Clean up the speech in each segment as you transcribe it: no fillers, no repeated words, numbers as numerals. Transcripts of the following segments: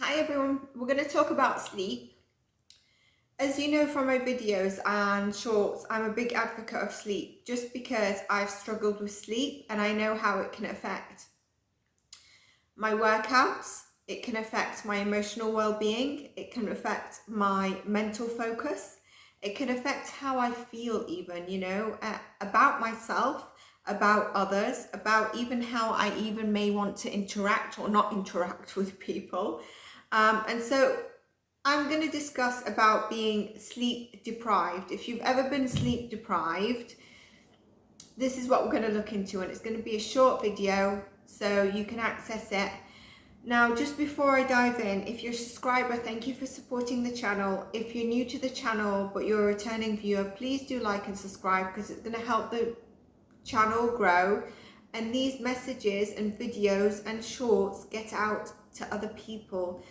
Hi everyone, we're going to talk about sleep. As you know from my videos and shorts, I'm a big advocate of sleep just because I've struggled with sleep and I know how it can affect my workouts, it can affect my emotional well-being, it can affect my mental focus, it can affect how I feel even, about myself, about others, about even how I even may want to interact or not interact with people. And so I'm going to discuss about being sleep deprived. If you've ever been sleep deprived, this is what we're going to look into, and it's going to be a short video so you can access it. Now, just before I dive in, if you're a subscriber, thank you for supporting the channel. If you're new to the channel but you're a returning viewer, please do like and subscribe because it's going to help the channel grow, and these messages and videos and shorts get out to other people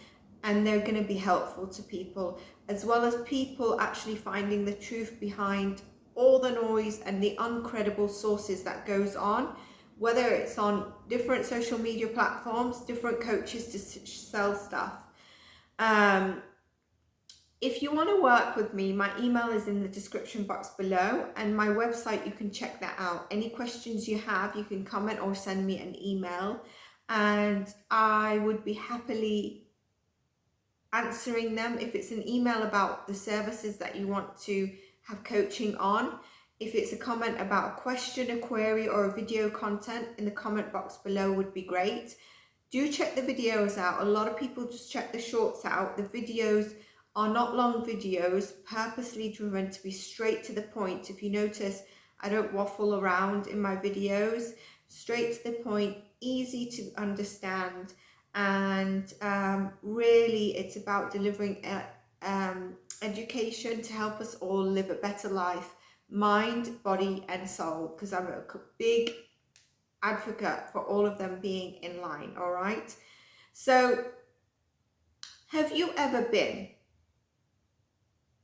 and they're going to be helpful to people, as well as people actually finding the truth behind all the noise and the uncredible sources that goes on, whether it's on different social media platforms, different coaches to sell stuff. If you want to work with me, my email is in the description box below, and my website, you can check that out. Any questions you have, you can comment or send me an email, and I would be happily answering them. If it's an email about the services that you want to have coaching on, if it's a comment about a question, a query, or a video content, in the comment box below would be great. Do check the videos out. A lot of people just check the shorts out. The videos are not long videos, purposely driven to be straight to the point. If you notice, I don't waffle around in my videos, straight to the point, easy to understand, and really it's about delivering education to help us all live a better life, mind, body and soul, because I'm a big advocate for all of them being in line. All right, so have you ever been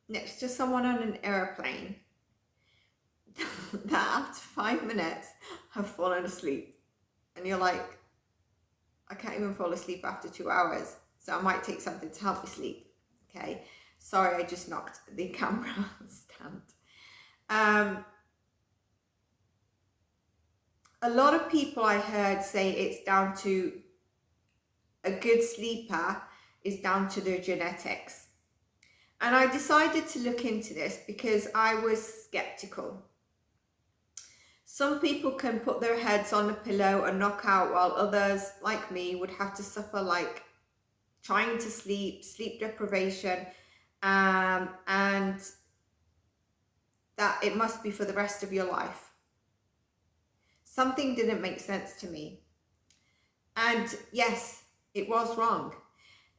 next to someone on an airplane that after 5 minutes have fallen asleep and you're like, I can't even fall asleep after 2 hours, so I might take something to help me sleep? Okay, sorry, I just knocked the camera stand. A lot of people I heard say it's down to, a good sleeper is down to their genetics. And I decided to look into this because I was skeptical. Some people can put their heads on a pillow and knock out, while others, like me, would have to suffer like trying to sleep, sleep deprivation, and that it must be for the rest of your life. Something didn't make sense to me. And yes, it was wrong.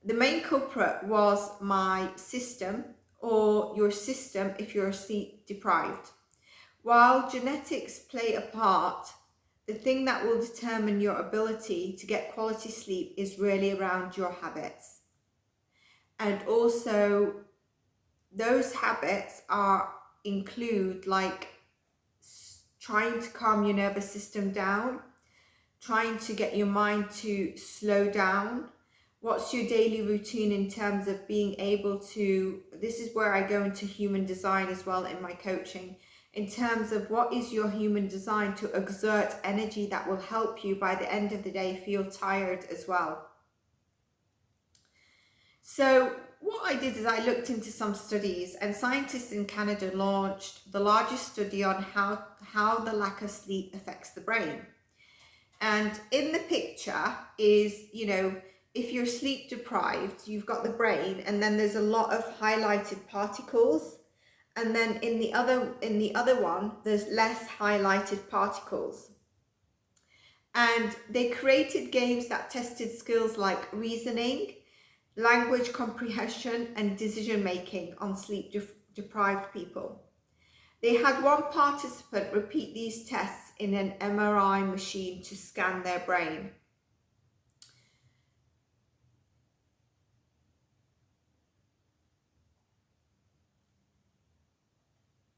The main culprit was my system, or your system if you're sleep deprived. While genetics play a part, the thing that will determine your ability to get quality sleep is really around your habits. And also those habits include like trying to calm your nervous system down, trying to get your mind to slow down. What's your daily routine in terms of being able to, this is where I go into human design as well in my coaching, in terms of what is your human design to exert energy that will help you by the end of the day feel tired as well. So what I did is I looked into some studies, and scientists in Canada launched the largest study on how the lack of sleep affects the brain. And in the picture is, if you're sleep deprived, you've got the brain, and then there's a lot of highlighted particles. And then in the other one, there's less highlighted particles. And they created games that tested skills like reasoning, language comprehension, and decision making on sleep deprived people. They had one participant repeat these tests in an MRI machine to scan their brain.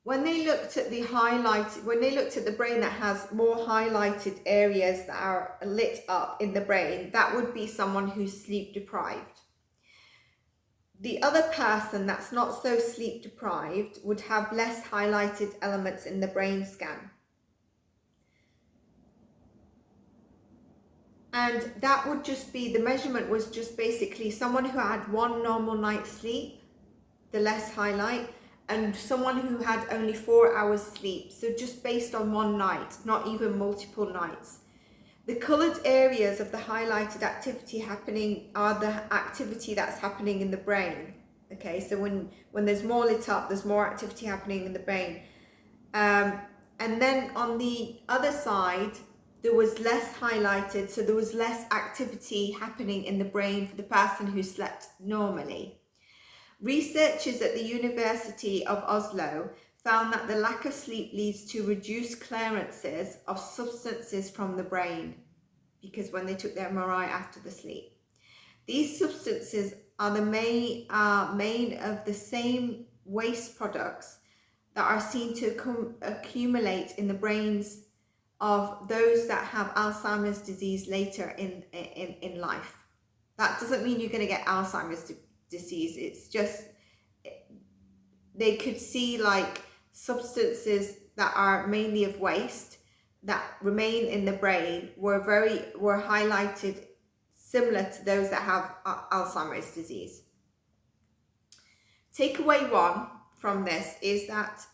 When they looked at the brain that has more highlighted areas that are lit up in the brain, that would be someone who's sleep deprived. The other person that's not so sleep deprived would have less highlighted elements in the brain scan. And that would just be, the measurement was just basically someone who had one normal night's sleep, the less highlight, and someone who had only 4 hours sleep. So just based on one night, not even multiple nights. The coloured areas of the highlighted activity happening are the activity that's happening in the brain. Okay, so when there's more lit up, there's more activity happening in the brain. And then on the other side, there was less highlighted, so there was less activity happening in the brain for the person who slept normally. Researchers at the University of Oslo found that the lack of sleep leads to reduced clearances of substances from the brain, because when they took their MRI after the sleep. These substances are the main of the same waste products that are seen to accumulate in the brains of those that have Alzheimer's disease later in life. That doesn't mean you're going to get Alzheimer's disease. It's just they could see like substances that are mainly of waste that remain in the brain were highlighted similar to those that have Alzheimer's disease. Takeaway one from this is that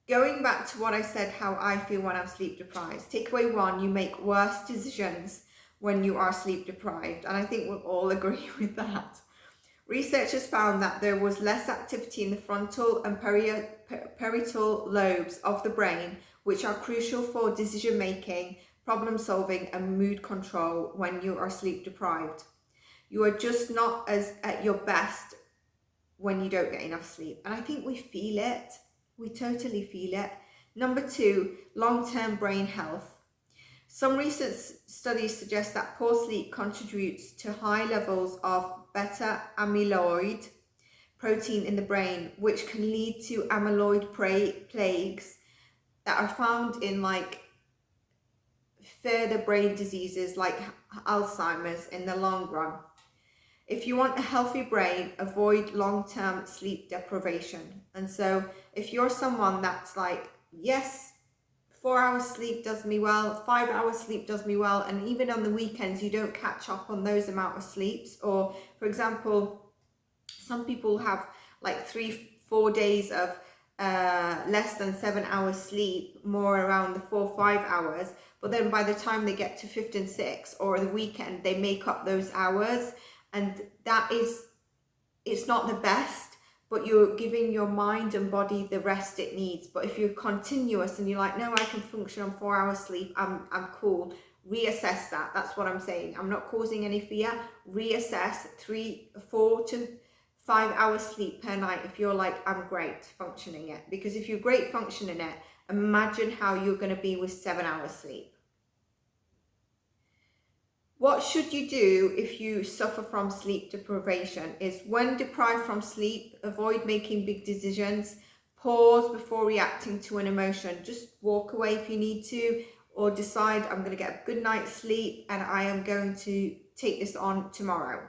going back to what I said, how I feel when I'm sleep deprived. Takeaway one, you make worse decisions when you are sleep deprived. And I think we'll all agree with that. Researchers found that there was less activity in the frontal and parietal lobes of the brain, which are crucial for decision making, problem solving, and mood control when you are sleep deprived. You are just not as at your best when you don't get enough sleep. And I think we feel it. We totally feel it. Number two, long-term brain health. Some recent studies suggest that poor sleep contributes to high levels of beta amyloid protein in the brain, which can lead to amyloid plaques that are found in like further brain diseases like Alzheimer's in the long run. If you want a healthy brain, avoid long-term sleep deprivation. And so if you're someone that's like, yes, 4 hours sleep does me well, 5 hours sleep does me well, and even on the weekends you don't catch up on those amount of sleeps, or for example, some people have like 3-4 days of less than 7 hours sleep, more around the 4-5 hours, but then by the time they get to 5th and 6th or the weekend, they make up those hours, and that is, it's not the best, but you're giving your mind and body the rest it needs. But if you're continuous and you're like, no, I can function on 4 hours sleep, I'm cool, reassess that. That's what I'm saying. I'm not causing any fear. Reassess 4 to 5 hours sleep per night if you're like, I'm great functioning it. Because if you're great functioning it, imagine how you're going to be with 7 hours sleep. What should you do if you suffer from sleep deprivation is, when deprived from sleep, avoid making big decisions, pause before reacting to an emotion, just walk away if you need to, or decide I'm going to get a good night's sleep and I am going to take this on tomorrow.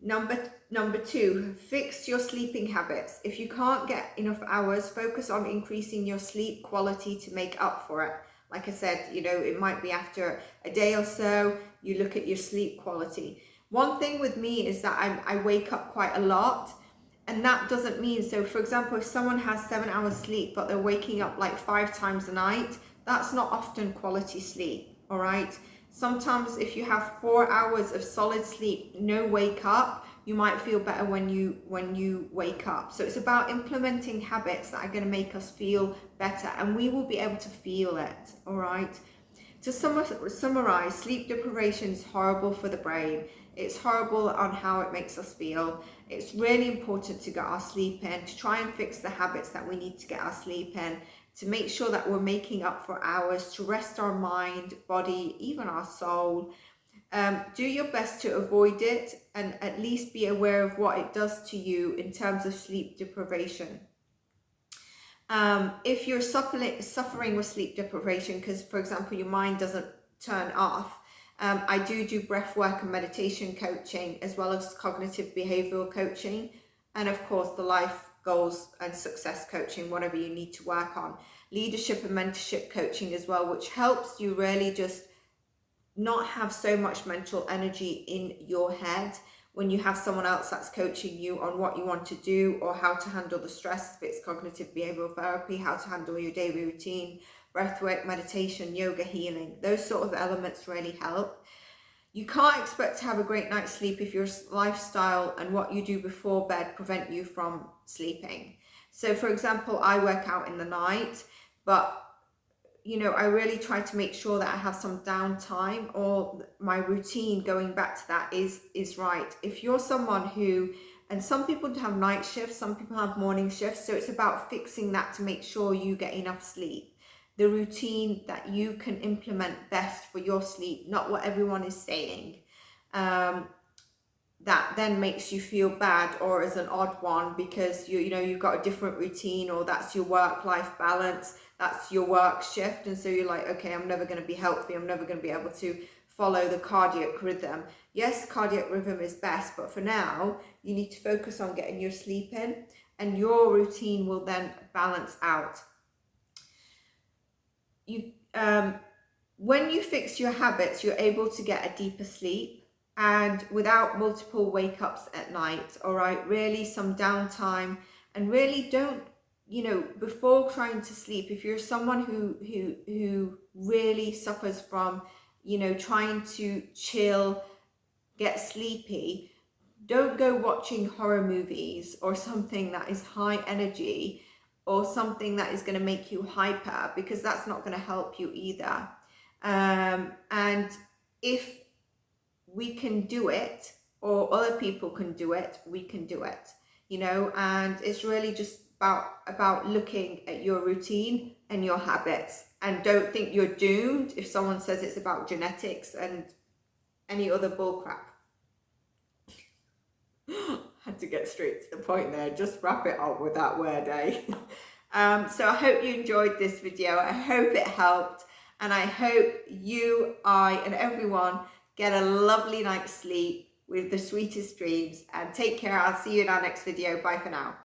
Number two, fix your sleeping habits. If you can't get enough hours, focus on increasing your sleep quality to make up for it. Like I said, you know, it might be after a day or so, you look at your sleep quality. One thing with me is that I wake up quite a lot, and that doesn't mean, so for example, if someone has 7 hours sleep, but they're waking up like 5 times a night, that's not often quality sleep, all right? Sometimes if you have 4 hours of solid sleep, no wake up, you might feel better when you wake up. So it's about implementing habits that are going to make us feel better, and we will be able to feel it, all right? To summarize, sleep deprivation is horrible for the brain. It's horrible on how it makes us feel. It's really important to get our sleep in, to try and fix the habits that we need to get our sleep in, to make sure that we're making up for hours, to rest our mind, body, even our soul. Do your best to avoid it, and at least be aware of what it does to you in terms of sleep deprivation. If you're suffering with sleep deprivation, because for example, your mind doesn't turn off, I do breath work and meditation coaching, as well as cognitive behavioral coaching, and of course the life goals and success coaching, whatever you need to work on. Leadership and mentorship coaching as well, which helps you really just not have so much mental energy in your head when you have someone else that's coaching you on what you want to do or how to handle the stress. If it's cognitive behavioral therapy, how to handle your daily routine, breathwork, meditation, yoga, healing, those sort of elements really help. You can't expect to have a great night's sleep if your lifestyle and what you do before bed prevent you from sleeping. So for example, I work out in the night, but I really try to make sure that I have some downtime, or my routine, going back to that, is right. If you're someone who, and some people have night shifts, some people have morning shifts, so it's about fixing that to make sure you get enough sleep. The routine that you can implement best for your sleep, not what everyone is saying. That then makes you feel bad or as an odd one because you've got a different routine, or that's your work-life balance, that's your work shift, and so you're like, okay, I'm never going to be healthy, I'm never going to be able to follow the cardiac rhythm. Yes, cardiac rhythm is best, but for now you need to focus on getting your sleep in, and your routine will then balance out. When you fix your habits, you're able to get a deeper sleep, and without multiple wake ups at night. All right, really some downtime, and really don't, before trying to sleep, if you're someone who really suffers from, trying to chill, get sleepy, don't go watching horror movies or something that is high energy or something that is going to make you hyper, because that's not going to help you either. And if we can do it, or other people can do it, we can do it, and it's really just about looking at your routine and your habits, and don't think you're doomed if someone says it's about genetics and any other bullcrap. Had to get straight to the point there, just wrap it up with that word, eh? So I hope you enjoyed this video, I hope it helped, and I hope you, I, and everyone get a lovely night's sleep with the sweetest dreams, and take care. I'll see you in our next video. Bye for now.